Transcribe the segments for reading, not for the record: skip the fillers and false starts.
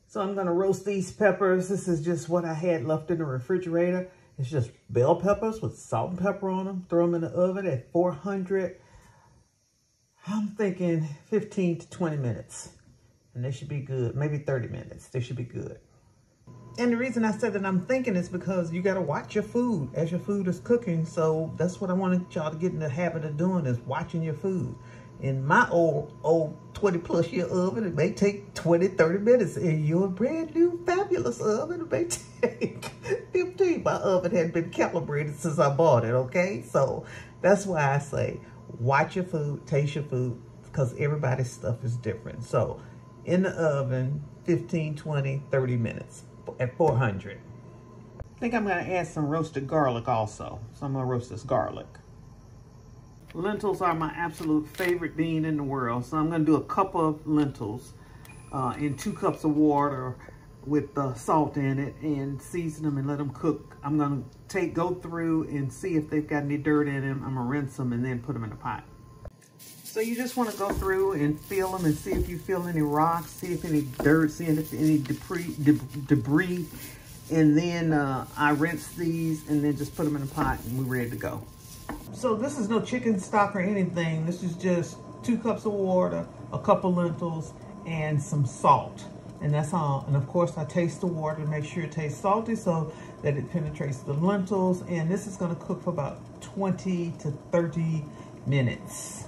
So I'm gonna roast these peppers. This is just what I had left in the refrigerator. It's just bell peppers with salt and pepper on them. Throw them in the oven at 400. I'm thinking 15 to 20 minutes. And they should be good. Maybe 30 minutes. They should be good. And the reason I said that I'm thinking is because you gotta watch your food as your food is cooking. So that's what I wanted y'all to get in the habit of doing, is watching your food. In my old 20 plus year oven, it may take 20, 30 minutes. In your brand new fabulous oven, it may take 15. My oven hadn't been calibrated since I bought it, okay? So that's why I say, watch your food, taste your food, because everybody's stuff is different. So in the oven, 15, 20, 30 minutes at 400. I think I'm gonna add some roasted garlic also. So I'm gonna roast this garlic. Lentils are my absolute favorite bean in the world. So I'm gonna do a cup of lentils in 2 cups of water with salt in it, and season them and let them cook. I'm gonna go through and see if they've got any dirt in them. I'm gonna rinse them and then put them in a pot. So you just wanna go through and feel them and see if you feel any rocks, see if any dirt, see if any debris. And then I rinse these and then just put them in a pot and we're ready to go. So this is no chicken stock or anything. This is just 2 cups of water, a cup of lentils, and some salt. And that's all. And of course I taste the water to make sure it tastes salty so that it penetrates the lentils. And this is gonna cook for about 20 to 30 minutes.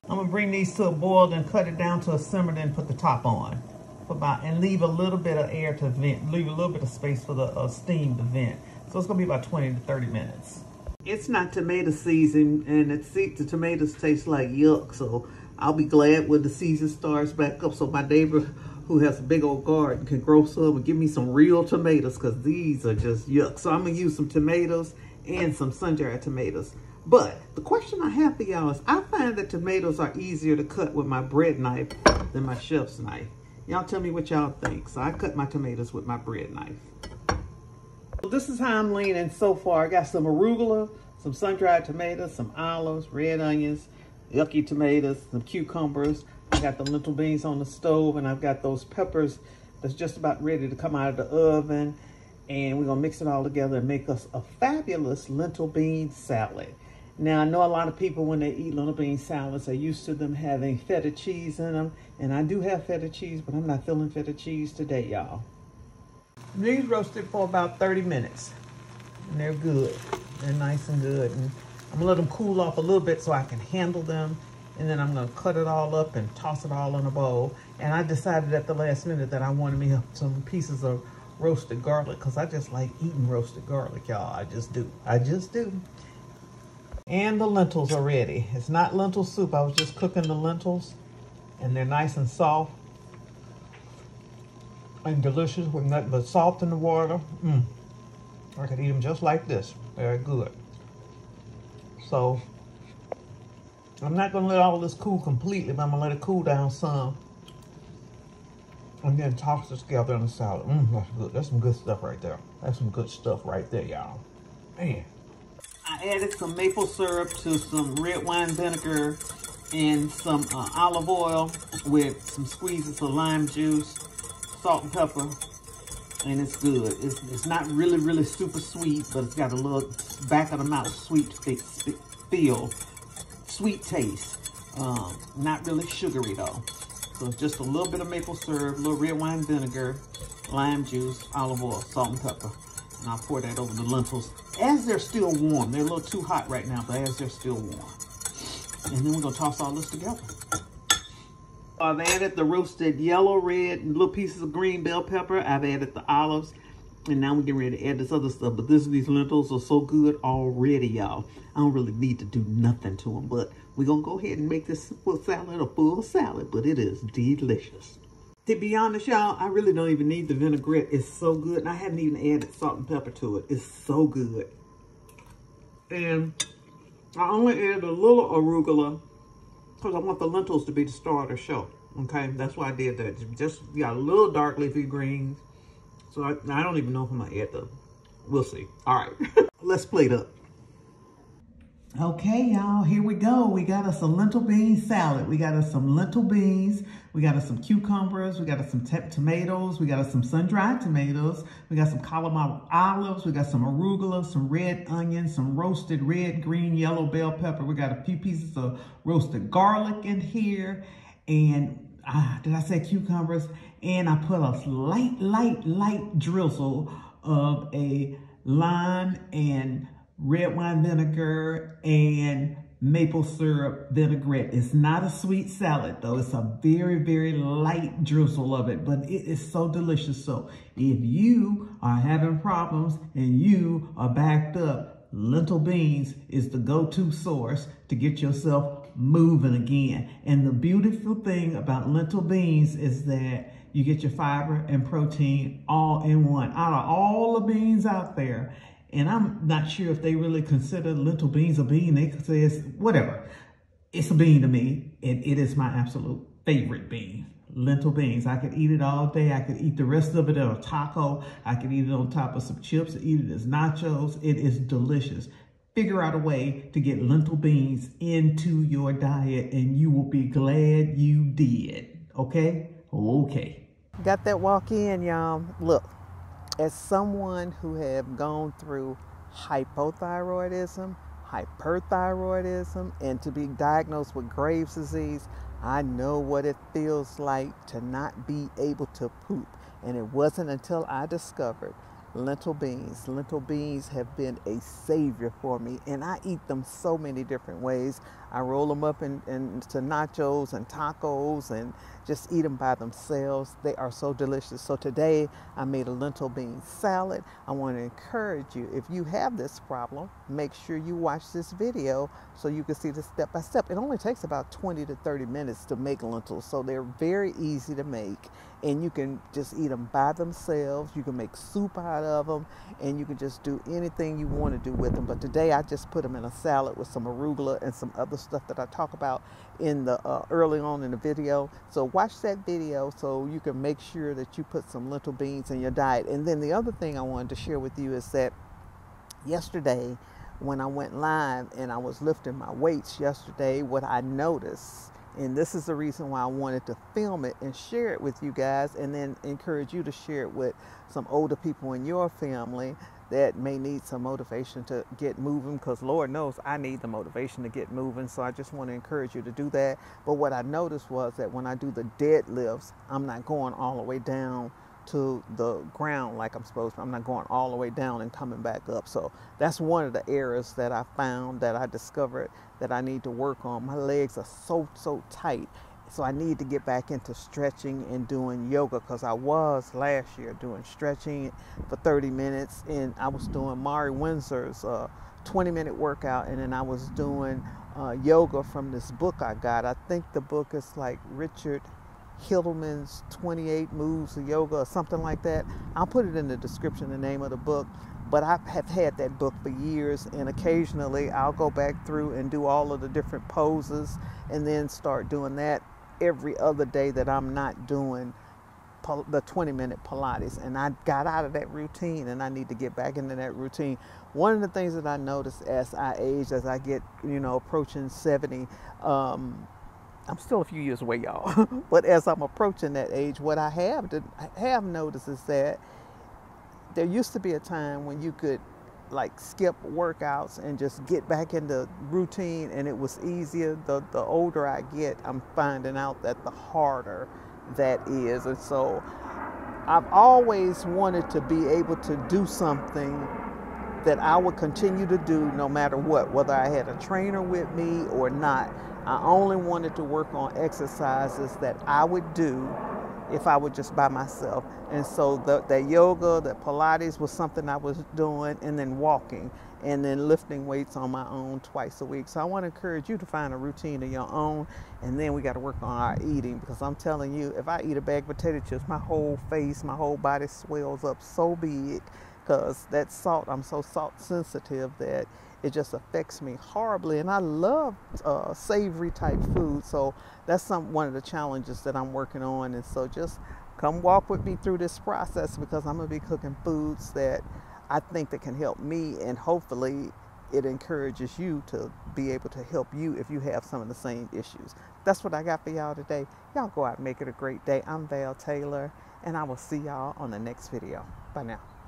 I'm gonna bring these to a boil and cut it down to a simmer, then put the top on. And leave a little bit of air to vent, leave a little bit of space for the steam to vent. So it's gonna be about 20 to 30 minutes. It's not tomato season, and the tomatoes taste like yuck, so I'll be glad when the season starts back up so my neighbor who has a big old garden can grow some and give me some real tomatoes, because these are just yuck. So I'm gonna use some tomatoes and some sun-dried tomatoes. But the question I have for y'all is, I find that tomatoes are easier to cut with my bread knife than my chef's knife. Y'all tell me what y'all think. So I cut my tomatoes with my bread knife. This is how I'm leaning so far. I got some arugula, some sun-dried tomatoes, some olives, red onions, yucky tomatoes, some cucumbers. I got the lentil beans on the stove, and I've got those peppers that's just about ready to come out of the oven. And we're gonna mix it all together and make us a fabulous lentil bean salad. Now, I know a lot of people, when they eat lentil bean salads, are used to them having feta cheese in them. And I do have feta cheese, but I'm not feeling feta cheese today, y'all. These roasted for about 30 minutes. And they're good. They're nice and good. And I'm gonna let them cool off a little bit so I can handle them. And then I'm gonna cut it all up and toss it all in a bowl. And I decided at the last minute that I wanted me some pieces of roasted garlic, because I just like eating roasted garlic, y'all. I just do. I just do. And the lentils are ready. It's not lentil soup. I was just cooking the lentils, and they're nice and soft and delicious with nothing but salt in the water. I could eat them just like this. Very good. So I'm not gonna let all this cool completely, but I'm gonna let it cool down some, and then toss this together in the salad. That's good. That's some good stuff right there. That's some good stuff right there, y'all. Man. I added some maple syrup to some red wine vinegar and some olive oil with some squeezes of lime juice, salt and pepper, and it's good. It's not really, really super sweet, but it's got a little back of the mouth sweet feel, sweet taste. Not really sugary though. So it's just a little bit of maple syrup, a little red wine vinegar, lime juice, olive oil, salt and pepper. And I'll pour that over the lentils as they're still warm. They're a little too hot right now, but as they're still warm. And then we're gonna toss all this together. I've added the roasted yellow, red, little pieces of green bell pepper. I've added the olives. And now we're getting ready to add this other stuff. But these lentils are so good already, y'all. I don't really need to do nothing to them. But we're gonna go ahead and make this simple salad a full salad. But it is delicious. To be honest, y'all, I really don't even need the vinaigrette. It's so good. And I haven't even added salt and pepper to it. It's so good. And I only added a little arugula because I want the lentils to be the star of the show. Okay, that's why I did that. Just got a little dark leafy greens. So I don't even know if I'm going to add them. We'll see. All right, let's plate up. Okay, y'all, here we go. We got us a lentil bean salad. We got us some lentil beans. We got us some cucumbers. We got us some tomatoes. We got us some sun-dried tomatoes. We got some cauliflower olives. We got some arugula, some red onions, some roasted red, green, yellow bell pepper. We got a few pieces of roasted garlic in here. And did I say cucumbers? And I put a light drizzle of a lime and red wine vinegar and maple syrup vinaigrette. It's not a sweet salad though. It's a very light drizzle of it, but it is so delicious. So if you are having problems and you are backed up, lentil beans is the go-to source to get yourself moving again. And the beautiful thing about lentil beans is that you get your fiber and protein all in one. Out of all the beans out there, and I'm not sure if they really consider lentil beans a bean. They could say it's whatever. It's a bean to me, and it is my absolute favorite bean. Lentil beans. I could eat it all day. I could eat the rest of it in a taco. I could eat it on top of some chips, eat it as nachos. It is delicious. Figure out a way to get lentil beans into your diet, and you will be glad you did. Okay? Okay. Got that walk in, y'all. Look. As someone who have gone through hypothyroidism, hyperthyroidism, and to be diagnosed with Graves' disease, I know what it feels like to not be able to poop. And it wasn't until I discovered lentil beans. Lentil beans have been a savior for me, and I eat them so many different ways. I roll them up into nachos and tacos and just eat them by themselves. They are so delicious. So today I made a lentil bean salad. I want to encourage you, if you have this problem, make sure you watch this video so you can see the step by step. It only takes about 20 to 30 minutes to make lentils, so they're very easy to make. And you can just eat them by themselves. You can make soup out of them, and you can just do anything you want to do with them. But today I just put them in a salad with some arugula and some other stuff that I talk about in the early on in the video. So watch that video so you can make sure that you put some lentil beans in your diet. And then the other thing I wanted to share with you is that yesterday when I went live and I was lifting my weights yesterday, what I noticed, and this is the reason why I wanted to film it and share it with you guys, and then encourage you to share it with some older people in your family that may need some motivation to get moving, because Lord knows I need the motivation to get moving. So I just want to encourage you to do that. But what I noticed was that when I do the deadlifts, I'm not going all the way down to the ground like I'm supposed to. I'm not going all the way down and coming back up. So that's one of the errors that I found, that I discovered that I need to work on. My legs are so tight. So I need to get back into stretching and doing yoga, because I was last year doing stretching for 30 minutes, and I was doing Mari Windsor's 20-minute workout, and then I was doing yoga from this book I got. I think the book is like Richard Hillman's 28 Moves of Yoga or something like that. I'll put it in the description, the name of the book. But I have had that book for years, and occasionally I'll go back through and do all of the different poses, and then start doing that every other day that I'm not doing the 20-minute Pilates. And I got out of that routine, and I need to get back into that routine. One of the things that I notice as I age, as I get, approaching 70, I'm still a few years away, y'all. But as I'm approaching that age, what I have noticed is that there used to be a time when you could like skip workouts and just get back into routine, and it was easier. The older I get, I'm finding out that the harder that is. And so I've always wanted to be able to do something that I would continue to do no matter what, whether I had a trainer with me or not. I only wanted to work on exercises that I would do if I were just by myself. And so the yoga, the Pilates was something I was doing, and then walking, and then lifting weights on my own twice a week. So I want to encourage you to find a routine of your own, and then we got to work on our eating, because I'm telling you, if I eat a bag of potato chips, my whole face, my whole body swells up so big, because that salt, I'm so salt sensitive that it just affects me horribly. And I love savory type food, so that's one of the challenges that I'm working on. And so just come walk with me through this process, because I'm gonna be cooking foods that I think that can help me, and hopefully it encourages you to be able to help you if you have some of the same issues. That's what I got for y'all today. Y'all go out and make it a great day. I'm Val Taylor, and I will see y'all on the next video. Bye now.